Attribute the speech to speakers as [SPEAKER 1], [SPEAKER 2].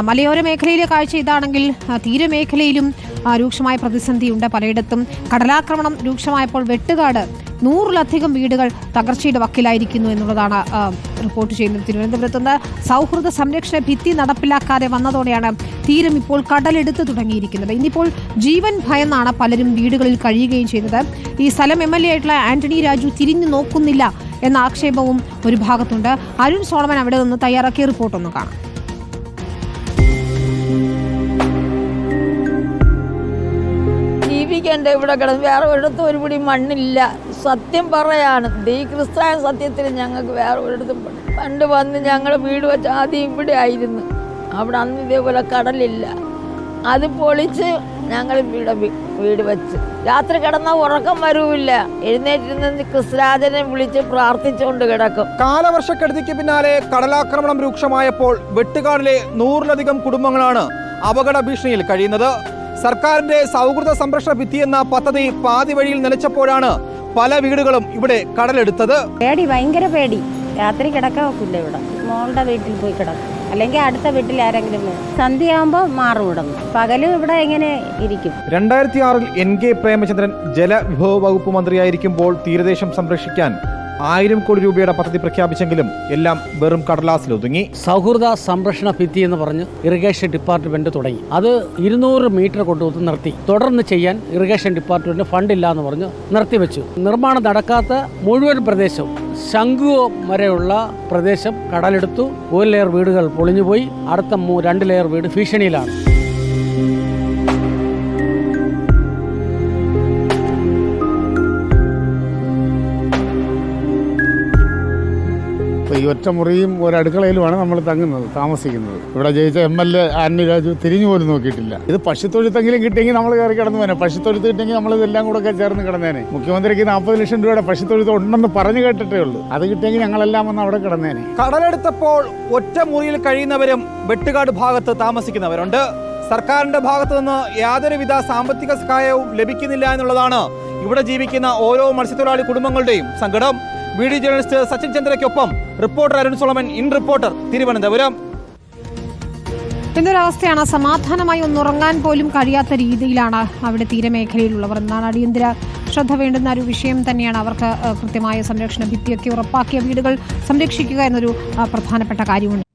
[SPEAKER 1] മലയോര മേഖലയിലെ കാഴ്ച ഇതാണെങ്കിൽ തീരമേഖലയിലും രൂക്ഷമായ പ്രതിസന്ധിയുണ്ട്. പലയിടത്തും കടലാക്രമണം രൂക്ഷമായപ്പോൾ വെട്ടുകാട് 100-ലധികം വീടുകൾ തകർച്ചയുടെ വക്കിലായിരിക്കുന്നു എന്നുള്ളതാണ് റിപ്പോർട്ട് ചെയ്യുന്നത്. തിരുവനന്തപുരത്ത് നിന്ന് സൗഹൃദ സംരക്ഷണ ഭിത്തി നടപ്പിലാക്കാതെ വന്നതോടെയാണ് തീരം ഇപ്പോൾ കടലെടുത്ത് തുടങ്ങിയിരിക്കുന്നത്. ഇന്നിപ്പോൾ ജീവൻ ഭയന്നാണ് പലരും വീടുകളിൽ കഴിയുകയും ചെയ്യുന്നത്. ഈ സ്ഥലം MLA ആയിട്ടുള്ള ആന്റണി രാജു തിരിഞ്ഞു നോക്കുന്നില്ല എന്ന ആക്ഷേപവും ഒരു ഭാഗത്തുണ്ട്. അരുൺ സോളമൻ അവിടെ നിന്ന് തയ്യാറാക്കിയ റിപ്പോർട്ടൊന്ന് കാണാം.
[SPEAKER 2] ജീവിക്കേണ്ട ഇവിടെ കിടന്ന് വേറെ ഒരിടത്തും ഒരു പിടി മണ്ണില്ല. സത്യം പറയാണ്, ഈ ക്രിസ്ത്യാനി സത്യത്തിൽ ഞങ്ങൾക്ക് വേറെ ഒരിടത്തും പണ്ട് വന്ന് ഞങ്ങൾ വീട് വെച്ച് ആദ്യം ഇവിടെ ആയിരുന്നു. അവിടെ അന്ന് ഇതേപോലെ കടലില്ല. അത് പൊളിച്ച് ഞങ്ങൾ വീട് വെച്ച് രാത്രി കിടന്നാൽ ഉറക്കം വരൂല്ല. എഴുന്നേറ്റിരുന്ന് ക്രിസ്തുരാജനെ വിളിച്ച് പ്രാർത്ഥിച്ചുകൊണ്ട് കിടക്കും.
[SPEAKER 3] കാലവർഷക്കെടുതിക്ക് പിന്നാലെ കടലാക്രമണം രൂക്ഷമായപ്പോൾ വെട്ടുകാടിലെ 100-ലധികം കുടുംബങ്ങളാണ് അപകട ഭീഷണിയിൽ കഴിയുന്നത്. സർക്കാരിന്റെ സൗഹൃദ സംരക്ഷണ ഭിത്തി എന്ന പദ്ധതി പാതി വഴിയിൽ നിലച്ചപ്പോഴാണ് പല വീടുകളും ഇവിടെ കടലെടുത്തത്.
[SPEAKER 4] പേടി, ഭയങ്കര പേടി. രാത്രി കിടക്കാൻ ഒക്കില്ല. ഇവിടെ മോളുടെ വീട്ടിൽ പോയി കിടക്കും, അല്ലെങ്കിൽ അടുത്ത വീട്ടിൽ ആരെങ്കിലും സന്ധ്യയാകുമ്പോൾ മാറുവിടുന്നു. പകലും ഇവിടെ എങ്ങനെ ഇരിക്കും.
[SPEAKER 3] 2006 NK പ്രേമചന്ദ്രൻ ജലവിഭവ വകുപ്പ് മന്ത്രിയായിരിക്കുമ്പോൾ തീരദേശം സംരക്ഷിക്കാൻ 1000 കോടി രൂപയുടെ പദ്ധതി പ്രഖ്യാപിച്ചെങ്കിലും എല്ലാം വെറും കടലാസിലൊതുങ്ങി.
[SPEAKER 5] സൗഹൃദ സംരക്ഷണ ഭിത്തി എന്ന് പറഞ്ഞ് ഇറിഗേഷൻ ഡിപ്പാർട്ട്മെന്റ് തുടങ്ങി. അത് 200 മീറ്റർ കൊണ്ടുവന്ന് നിർത്തി. തുടർന്ന് ചെയ്യാൻ ഇറിഗേഷൻ ഡിപ്പാർട്ട്മെന്റ് ഫണ്ടില്ല എന്ന് പറഞ്ഞ് നിർത്തിവെച്ചു. നിർമ്മാണം നടക്കാത്ത മുഴുവൻ പ്രദേശവും ശംഖു വരെയുള്ള പ്രദേശം കടലെടുത്തു. 1 ലെയർ വീടുകൾ പൊളിഞ്ഞുപോയി. അടുത്ത 2 ലെയർ വീട് ഭീഷണിയിലാണ്.
[SPEAKER 6] ഈ ഒറ്റ മുറിയും ഒരു അടുക്കളയിലുമാണ് നമ്മൾ താമസിക്കുന്നത്. ഇവിടെ ജയിച്ച MLA ആന്റണി രാജു തിരിഞ്ഞു പോലും നോക്കിയിട്ടില്ല. ഇത് പശുത്തൊഴുത്തെങ്കിലും കിട്ടിയെങ്കിൽ നമ്മൾ കയറി കിടന്നു പോനെ. പശുത്തൊഴുത്ത് കിട്ടിയെങ്കിൽ നമ്മൾ ഇതെല്ലാം കൂടെ ചേർന്ന് കിടന്നേനെ. മുഖ്യമന്ത്രിക്ക് 40 ലക്ഷം രൂപയുടെ പശുത്തൊഴുത്ത് ഉണ്ടെന്ന് പറഞ്ഞു കേട്ടിട്ടേ ഉള്ളൂ. അത് കിട്ടിയെങ്കിൽ ഞങ്ങളെല്ലാം വന്ന് അവിടെ കിടന്നേനെ.
[SPEAKER 3] കടലെടുത്തപ്പോൾ ഒറ്റ മുറിയിൽ കഴിയുന്നവരും വെട്ടുകാട് ഭാഗത്ത് താമസിക്കുന്നവരുണ്ട്. സർക്കാരിന്റെ ഭാഗത്തു നിന്ന് യാതൊരുവിധ സാമ്പത്തിക സഹായവും ലഭിക്കുന്നില്ല എന്നുള്ളതാണ് ഇവിടെ ജീവിക്കുന്ന ഓരോ മത്സ്യത്തൊഴിലാളി കുടുംബങ്ങളുടെയും സങ്കടം. വീഡിയോ ജേർണലിസ്റ്റ് സച്ചിൻ ചന്ദ്രയ്ക്കൊപ്പം reporter Arun Solomon, in reporter, Thiruvananthapuram.
[SPEAKER 1] എന്നൊരവസ്ഥയാണ്. സമാധാനമായി ഒന്നുറങ്ങാൻ പോലും കഴിയാത്ത രീതിയിലാണ് അവിടെ തീരമേഖലയിലുള്ളവർ. എന്നാണ് അടിയന്തര ശ്രദ്ധ വേണ്ടുന്ന ഒരു വിഷയം തന്നെയാണ്. അവർക്ക് കൃത്യമായ സംരക്ഷണ ഭിത്തിയൊക്കെ ഉറപ്പാക്കിയ വീടുകൾ സംരക്ഷിക്കുക എന്നൊരു പ്രധാനപ്പെട്ട കാര്യമുണ്ട്.